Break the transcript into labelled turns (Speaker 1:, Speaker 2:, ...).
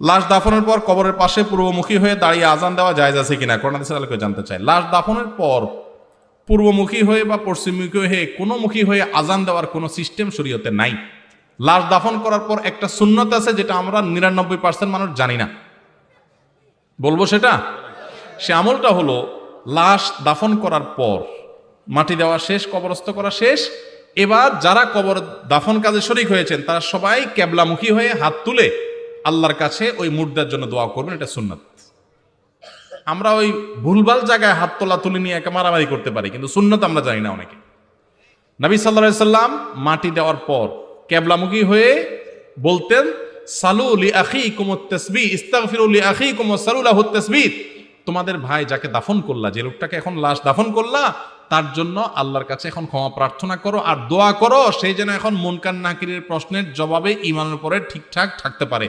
Speaker 1: লাশ দাফনের পর কবরের পাশে পূর্বমুখী হয়ে দাঁড়িয়ে আজান দেওয়া জায়েজ আছে কিনা, কোরআন হাদিসের আলোকে জানতে চাই। লাশ দাফনের পর পূর্বমুখী হয়ে বা পশ্চিমমুখী হয়ে কোনো মুখী হয়ে আজান দেওয়ার কোনো সিস্টেম শরীয়তে নাই। লাশ দাফন করার পর একটা সুন্নত আছে যেটা আমরা 99% মানুষ জানি না, বলবো সেটা। সে আমলটা হলো, লাশ দাফন করার পর মাটি দেওয়া শেষ, কবরস্থ করা শেষ, এবার যারা কবর দাফন কাজে শরীক হয়েছেন তারা সবাই কেবলামুখী হয়ে হাত তুলে আল্লাহর কাছে ওই মুর্দার জন্য দোয়া করবেন, এটা সুন্নাত। আমরা ওই ভুলভাল জায়গায় হাত তোলা তুলে নিয়ে একে মারামারি করতে পারি, কিন্তু সুন্নাত আমরা জানি না অনেকে। নবী সাল্লাল্লাহু আলাইহি সাল্লাম মাটি দেওয়ার পর কেবলামুখী হয়ে বলতেন, সালু লি আখিকুমুত তাসবিহ, ইস্তাগফিরু লি আখিকুম ওয়া সালু লাহুত তাসবিহ। তোমাদের ভাই যাকে দাফন করলা, যে লোকটাকে এখন লাশ দাফন করলা, তার জন্য আল্লাহর কাছে এখন ক্ষমা প্রার্থনা করো আর দোয়া করো সেই যেন এখন মুনকার নাকিরের প্রশ্নের জবাবে ঈমানের উপরে ঠিকঠাক থাকতে পারে।